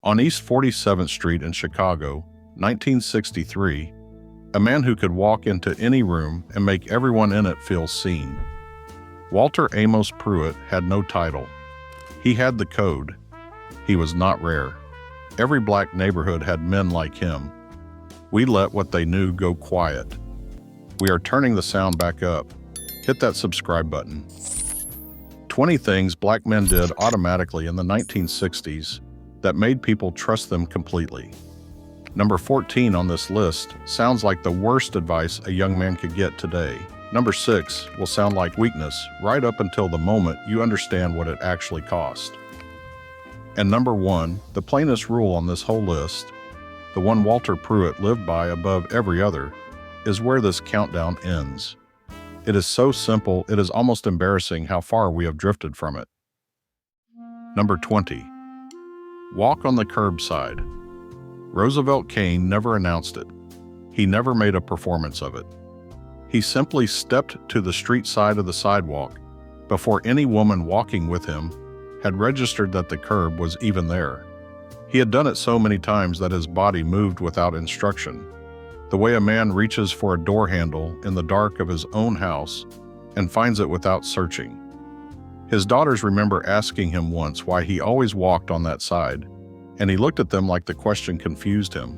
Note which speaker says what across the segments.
Speaker 1: On East 47th Street in Chicago, 1963, a man who could walk into any room and make everyone in it feel seen. Walter Amos Pruitt had no title. He had the code. He was not rare. Every black neighborhood had men like him. We let what they knew go quiet. We are turning the sound back up. Hit that subscribe button. 20 things black men did automatically in the 1960s that made people trust them completely. Number 14 on this list sounds like the worst advice a young man could get today. Number 6 will sound like weakness right up until the moment you understand what it actually cost. And number 1, the plainest rule on this whole list, the one Walter Pruitt lived by above every other, is where this countdown ends. It is so simple, it is almost embarrassing how far we have drifted from it. Number 20. Walk on the curbside. Roosevelt Kane never announced it. He never made a performance of it. He simply stepped to the street side of the sidewalk before any woman walking with him had registered that the curb was even there. He had done it so many times that his body moved without instruction, the way a man reaches for a door handle in the dark of his own house and finds it without searching. His daughters remember asking him once why he always walked on that side, and he looked at them like the question confused him.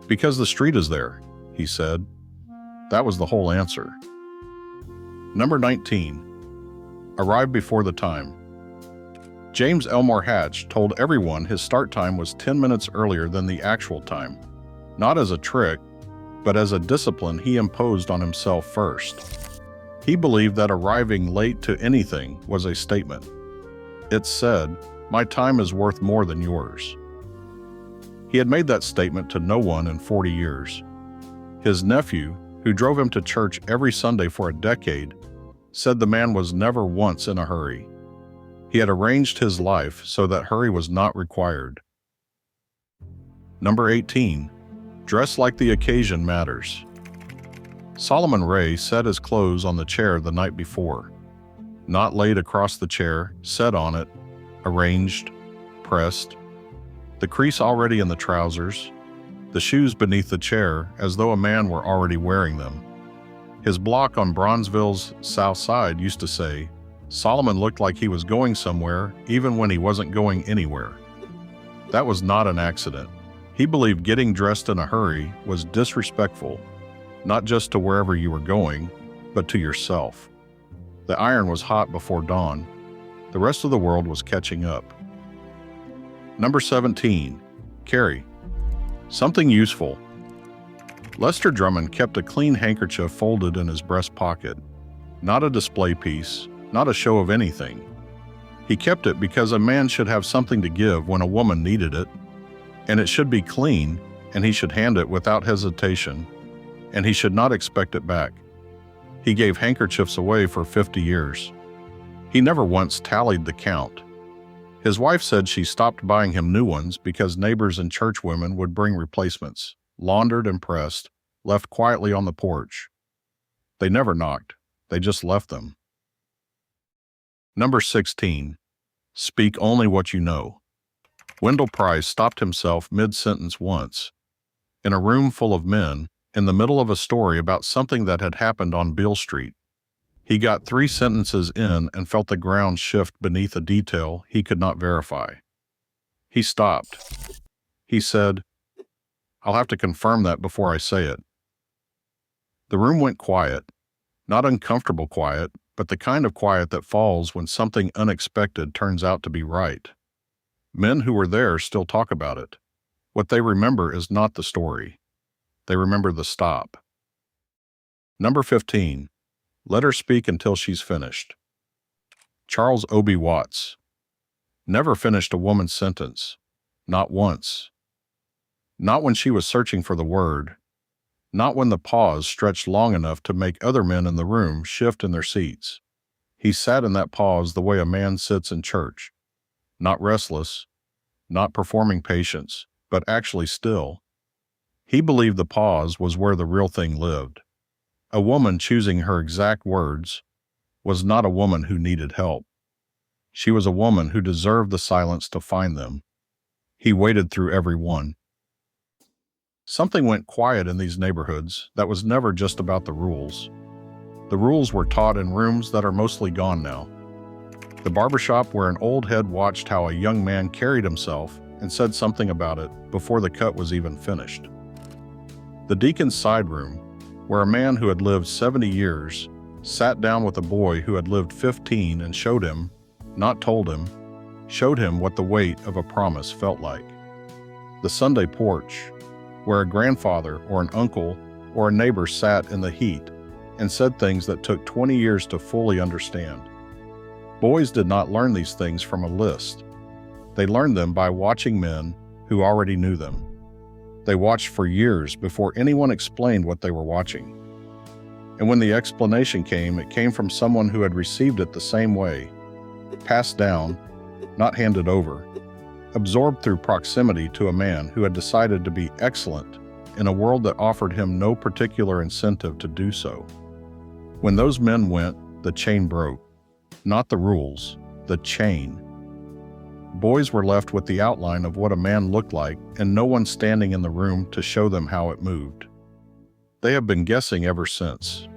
Speaker 1: "Because the street is there," he said. That was the whole answer. Number 19. Arrive before the time. James Elmore Hatch told everyone his start time was 10 minutes earlier than the actual time, not as a trick, but as a discipline he imposed on himself first. He believed that arriving late to anything was a statement. It said, "My time is worth more than yours." He had made that statement to no one in 40 years. His nephew, who drove him to church every Sunday for a decade, said the man was never once in a hurry. He had arranged his life so that hurry was not required. Number 18. Dress like the occasion matters. Solomon Ray set his clothes on the chair the night before. Not laid across the chair, set on it, arranged, pressed. The crease already in the trousers, the shoes beneath the chair as though a man were already wearing them. His block on Bronzeville's south side used to say, Solomon looked like he was going somewhere even when he wasn't going anywhere. That was not an accident. He believed getting dressed in a hurry was disrespectful, not just to wherever you were going, but to yourself. The iron was hot before dawn. The rest of the world was catching up. Number 17. Carry. Something useful. Lester Drummond kept a clean handkerchief folded in his breast pocket. Not a display piece, not a show of anything. He kept it because a man should have something to give when a woman needed it, and it should be clean, and he should hand it without hesitation, and he should not expect it back. He gave handkerchiefs away for 50 years. He never once tallied the count. His wife said she stopped buying him new ones because neighbors and churchwomen would bring replacements, laundered and pressed, left quietly on the porch. They never knocked, they just left them. Number 16. Speak only what you know. Wendell Price stopped himself mid-sentence once. In a room full of men, in the middle of a story about something that had happened on Beale Street. He got 3 sentences in and felt the ground shift beneath a detail he could not verify. He stopped. He said, "I'll have to confirm that before I say it." The room went quiet. Not uncomfortable quiet, but the kind of quiet that falls when something unexpected turns out to be right. Men who were there still talk about it. What they remember is not the story. They remember the stop. Number 15. Let her speak until she's finished. Charles Obie Watts. Never finished a woman's sentence. Not once. Not when she was searching for the word. Not when the pause stretched long enough to make other men in the room shift in their seats. He sat in that pause the way a man sits in church. Not restless, not performing patience, but actually still. He believed the pause was where the real thing lived. A woman choosing her exact words was not a woman who needed help. She was a woman who deserved the silence to find them. He waded through every one. Something went quiet in these neighborhoods that was never just about the rules. The rules were taught in rooms that are mostly gone now. The barbershop where an old head watched how a young man carried himself and said something about it before the cut was even finished. The deacon's side room, where a man who had lived 70 years sat down with a boy who had lived 15 and showed him, not told him, showed him what the weight of a promise felt like. The Sunday porch, where a grandfather or an uncle or a neighbor sat in the heat and said things that took 20 years to fully understand. Boys did not learn these things from a list. They learned them by watching men who already knew them. They watched for years before anyone explained what they were watching. And when the explanation came, it came from someone who had received it the same way, passed down, not handed over, absorbed through proximity to a man who had decided to be excellent in a world that offered him no particular incentive to do so. When those men went, the chain broke. Not the rules, the chain. Boys were left with the outline of what a man looked like and no one standing in the room to show them how it moved. They have been guessing ever since.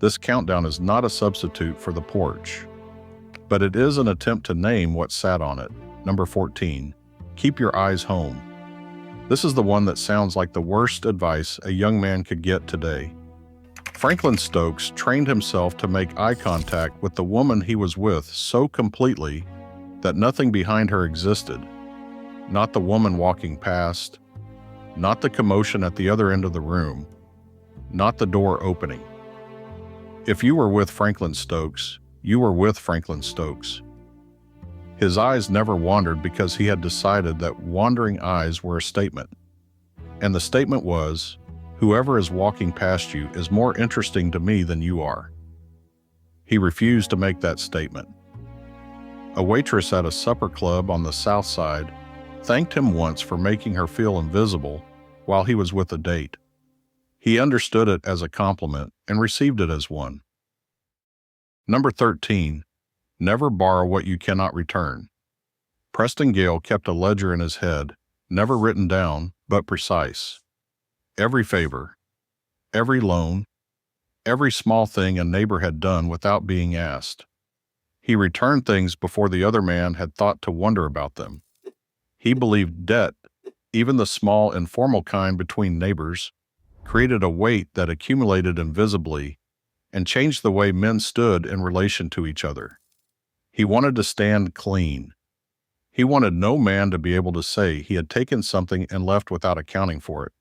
Speaker 1: This countdown is not a substitute for the porch, but it is an attempt to name what sat on it. Number 14, keep your eyes home. This is the one that sounds like the worst advice a young man could get today. Franklin Stokes trained himself to make eye contact with the woman he was with so completely that nothing behind her existed. Not the woman walking past, not the commotion at the other end of the room, not the door opening. If you were with Franklin Stokes, you were with Franklin Stokes. His eyes never wandered because he had decided that wandering eyes were a statement. And the statement was, whoever is walking past you is more interesting to me than you are. He refused to make that statement. A waitress at a supper club on the South Side thanked him once for making her feel invisible while he was with a date. He understood it as a compliment and received it as one. Number 13, never borrow what you cannot return. Preston Gale kept a ledger in his head, never written down, but precise. Every favor, every loan, every small thing a neighbor had done without being asked. He returned things before the other man had thought to wonder about them. He believed debt, even the small informal kind between neighbors, created a weight that accumulated invisibly and changed the way men stood in relation to each other. He wanted to stand clean. He wanted no man to be able to say he had taken something and left without accounting for it.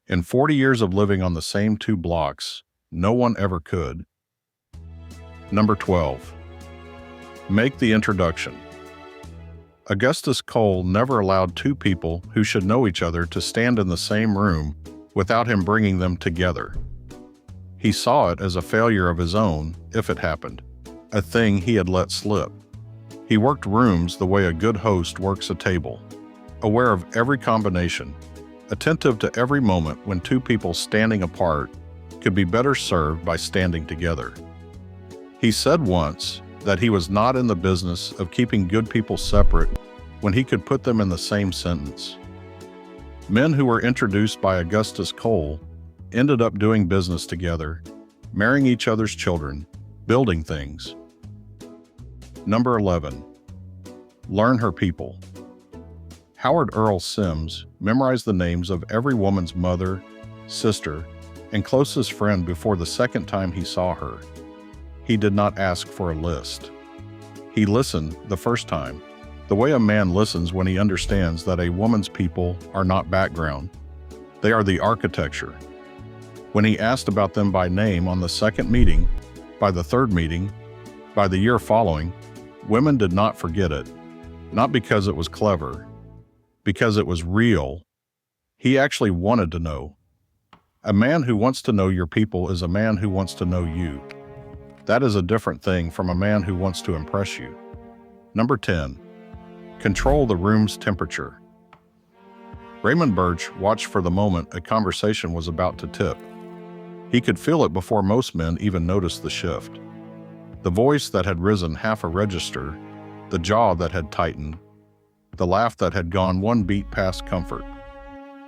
Speaker 1: In 40 years of living on the same 2 blocks, no one ever could. Number 12, make the introduction. Augustus Cole never allowed 2 people who should know each other to stand in the same room without him bringing them together. He saw it as a failure of his own, if it happened, a thing he had let slip. He worked rooms the way a good host works a table, aware of every combination, attentive to every moment when 2 people standing apart could be better served by standing together. He said once that he was not in the business of keeping good people separate when he could put them in the same sentence. Men who were introduced by Augustus Cole ended up doing business together, marrying each other's children, building things. Number 11, learn her people. Howard Earl Sims memorized the names of every woman's mother, sister, and closest friend before the second time he saw her. He did not ask for a list. He listened the first time, the way a man listens when he understands that a woman's people are not background. They are the architecture. When he asked about them by name on the second meeting, by the third meeting, by the year following, women did not forget it, not because it was clever, because it was real. He actually wanted to know. A man who wants to know your people is a man who wants to know you. That is a different thing from a man who wants to impress you. Number 10, control the room's temperature. Raymond Birch watched for the moment a conversation was about to tip. He could feel it before most men even noticed the shift. The voice that had risen half a register, the jaw that had tightened, the laugh that had gone one beat past comfort.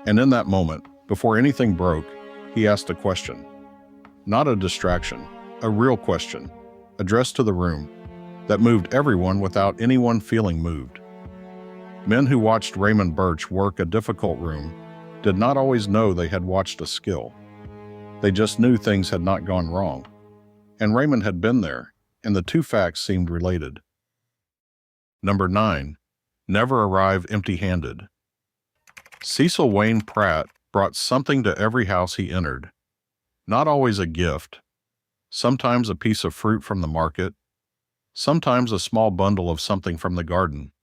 Speaker 1: And in that moment, before anything broke, he asked a question. Not a distraction, a real question, addressed to the room, that moved everyone without anyone feeling moved. Men who watched Raymond Birch work a difficult room did not always know they had watched a skill. They just knew things had not gone wrong. And Raymond had been there, and the two facts seemed related. Number 9. Never arrive empty-handed. Cecil Wayne Pratt brought something to every house he entered. Not always a gift, sometimes a piece of fruit from the market, sometimes a small bundle of something from the garden.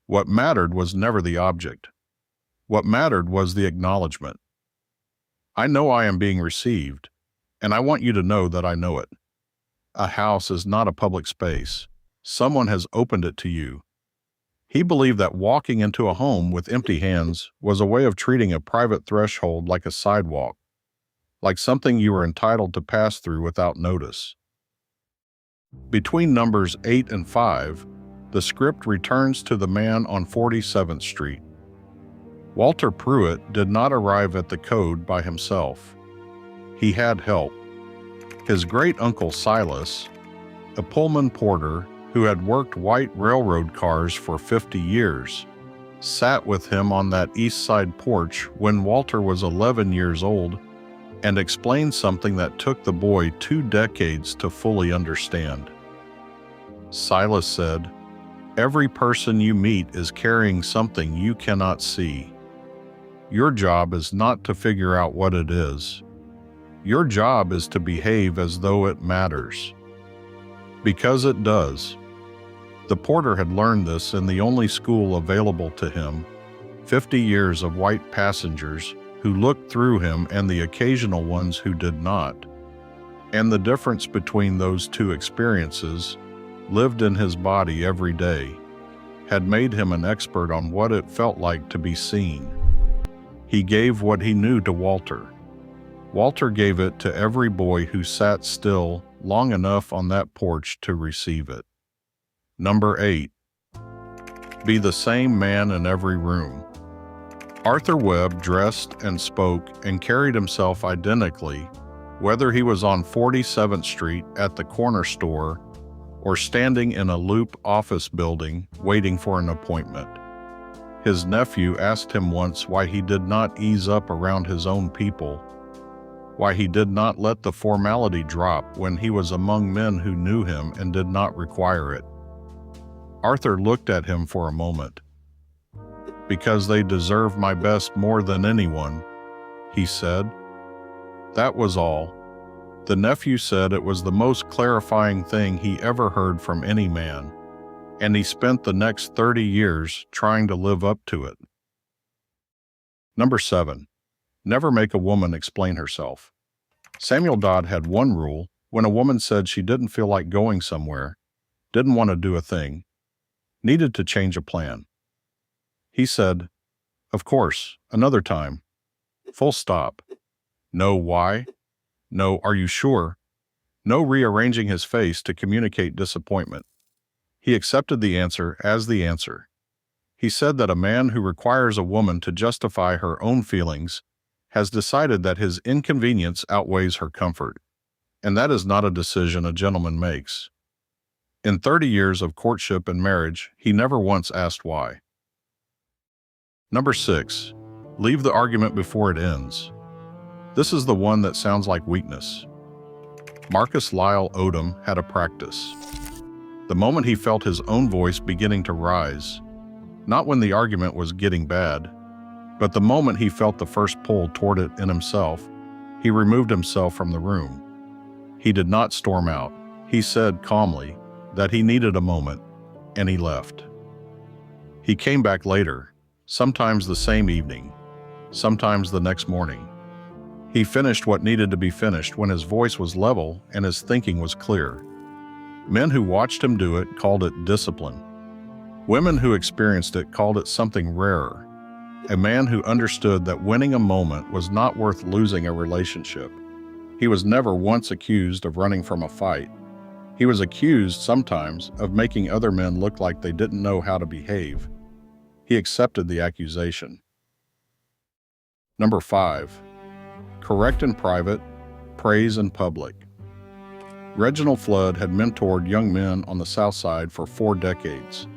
Speaker 1: What mattered was never the object. What mattered was the acknowledgement. I know I am being received, and I want you to know that I know it. A house is not a public space. Someone has opened it to you. He believed that walking into a home with empty hands was a way of treating a private threshold like a sidewalk, like something you were entitled to pass through without notice. Between numbers 8 and 5, the script returns to the man on 47th Street. Walter Pruitt did not arrive at the code by himself. He had help. His great-uncle Silas, a Pullman porter who had worked white railroad cars for 50 years, sat with him on that east side porch when Walter was 11 years old and explained something that took the boy 2 decades to fully understand. Silas said, "Every person you meet is carrying something you cannot see. Your job is not to figure out what it is. Your job is to behave as though it matters. Because it does." The porter had learned this in the only school available to him, 50 years of white passengers who looked through him and the occasional ones who did not. And the difference between those two experiences, lived in his body every day, had made him an expert on what it felt like to be seen. He gave what he knew to Walter. Walter gave it to every boy who sat still long enough on that porch to receive it. Number 8. Be the same man in every room. Arthur Webb dressed and spoke and carried himself identically, whether he was on 47th Street at the corner store or standing in a Loop office building waiting for an appointment. His nephew asked him once why he did not ease up around his own people, why he did not let the formality drop when he was among men who knew him and did not require it. Arthur looked at him for a moment. "Because they deserve my best more than anyone," he said. That was all. The nephew said it was the most clarifying thing he ever heard from any man, and he spent the next 30 years trying to live up to it. Number 7. Never make a woman explain herself. Samuel Dodd had one rule: when a woman said she didn't feel like going somewhere, didn't want to do a thing, needed to change a plan, he said, "Of course, another time. Full stop. No why? No are you sure? No rearranging his face to communicate disappointment. He accepted the answer as the answer. He said that a man who requires a woman to justify her own feelings has decided that his inconvenience outweighs her comfort, and that is not a decision a gentleman makes. In 30 years of courtship and marriage, he never once asked why. Number 6. Leave the argument before it ends. This is the one that sounds like weakness. Marcus Lyle Odom had a practice. The moment he felt his own voice beginning to rise, not when the argument was getting bad, but the moment he felt the first pull toward it in himself, he removed himself from the room. He did not storm out. He said calmly that he needed a moment, and he left. He came back later, sometimes the same evening, sometimes the next morning. He finished what needed to be finished when his voice was level and his thinking was clear. Men who watched him do it called it discipline. Women who experienced it called it something rarer. A man who understood that winning a moment was not worth losing a relationship. He was never once accused of running from a fight. He was accused sometimes of making other men look like they didn't know how to behave. He accepted the accusation. Number 5. Correct in private, praise in public. Reginald Flood had mentored young men on the South Side for 4 decades.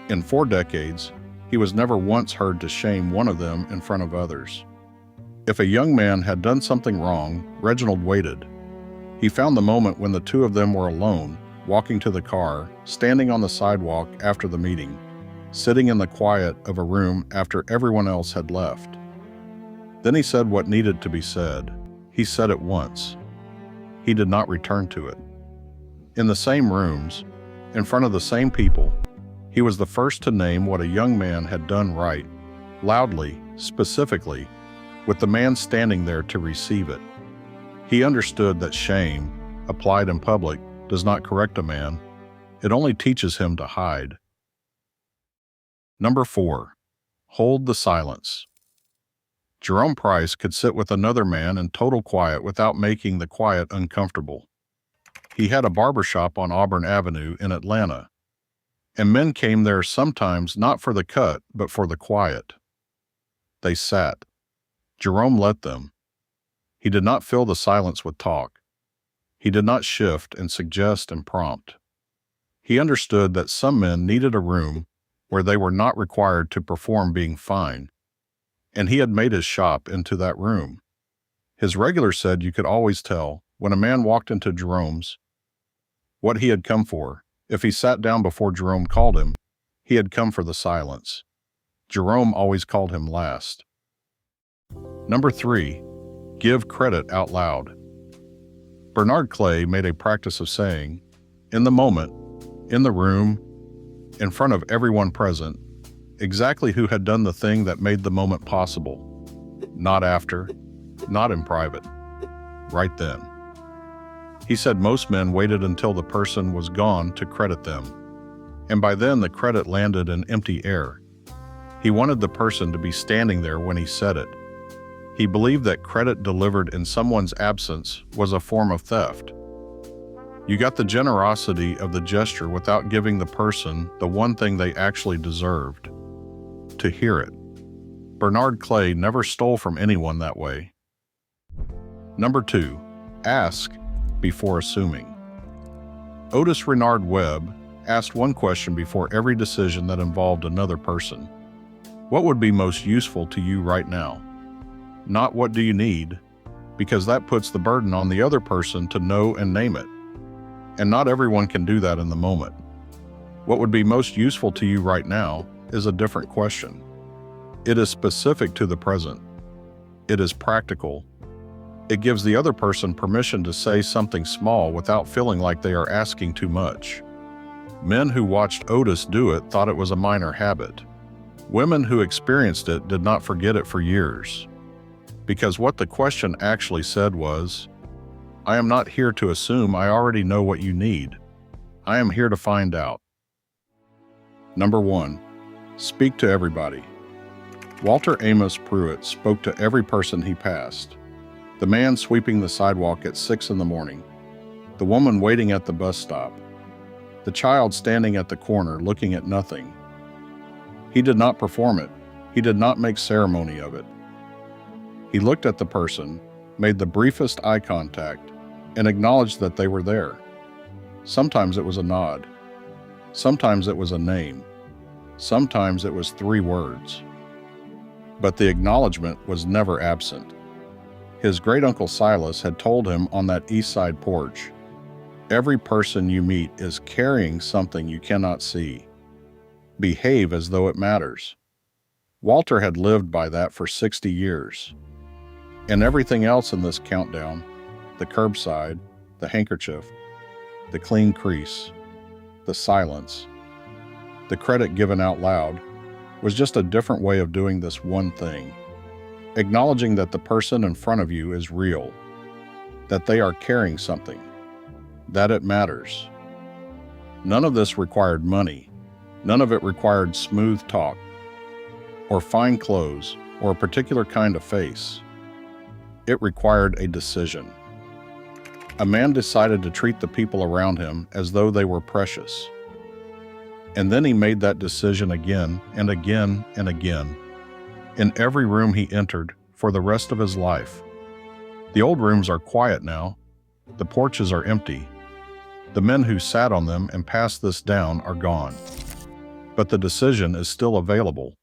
Speaker 1: In 4 decades, he was never once heard to shame one of them in front of others. If a young man had done something wrong, Reginald waited. He found the moment when the two of them were alone, walking to the car, standing on the sidewalk after the meeting, sitting in the quiet of a room after everyone else had left. Then he said what needed to be said. He said it once. He did not return to it. In the same rooms, in front of the same people, he was the first to name what a young man had done right, loudly, specifically, with the man standing there to receive it. He understood that shame, applied in public, does not correct a man. It only teaches him to hide. Number 4. Hold the silence. Jerome Price could sit with another man in total quiet without making the quiet uncomfortable. He had a barbershop on Auburn Avenue in Atlanta, and men came there sometimes not for the cut, but for the quiet. They sat. Jerome let them. He did not fill the silence with talk. He did not shift and suggest and prompt. He understood that some men needed a room where they were not required to perform being fine, and he had made his shop into that room. His regulars said you could always tell, when a man walked into Jerome's, what he had come for. If he sat down before Jerome called him, he had come for the silence. Jerome always called him last. Number 3. Give credit out loud. Bernard Clay made a practice of saying, in the moment, in the room, in front of everyone present, exactly who had done the thing that made the moment possible. Not after, not in private, right then. He said most men waited until the person was gone to credit them, and by then the credit landed in empty air. He wanted the person to be standing there when he said it. He believed that credit delivered in someone's absence was a form of theft. You got the generosity of the gesture without giving the person the one thing they actually deserved: to hear it. Bernard Clay never stole from anyone that way. Number 2. Ask before assuming. Otis Renard Webb asked one question before every decision that involved another person. What would be most useful to you right now? Not what do you need, because that puts the burden on the other person to know and name it. And not everyone can do that in the moment. What would be most useful to you right now is a different question. It is specific to the present. It is practical. It gives the other person permission to say something small without feeling like they are asking too much. Men who watched Otis do it thought it was a minor habit. Women who experienced it did not forget it for years. Because what the question actually said was, I am not here to assume I already know what you need. I am here to find out. Number 1. Speak to everybody. Walter Amos Pruitt spoke to every person he passed. The man sweeping the sidewalk at 6 in the morning. The woman waiting at the bus stop. The child standing at the corner looking at nothing. He did not perform it. He did not make ceremony of it. He looked at the person, made the briefest eye contact, and acknowledged that they were there. Sometimes it was a nod. Sometimes it was a name. Sometimes it was 3 words. But the acknowledgement was never absent. His great-uncle Silas had told him on that east side porch, every person you meet is carrying something you cannot see. Behave as though it matters. Walter had lived by that for 60 years. And everything else in this countdown, the curbside, the handkerchief, the clean crease, the silence, the credit given out loud, was just a different way of doing this one thing. Acknowledging that the person in front of you is real, that they are carrying something, that it matters. None of this required money. None of it required smooth talk, or fine clothes, or a particular kind of face. It required a decision. A man decided to treat the people around him as though they were precious. And then he made that decision again and again and again, in every room he entered for the rest of his life. The old rooms are quiet now. The porches are empty. The men who sat on them and passed this down are gone. But the decision is still available.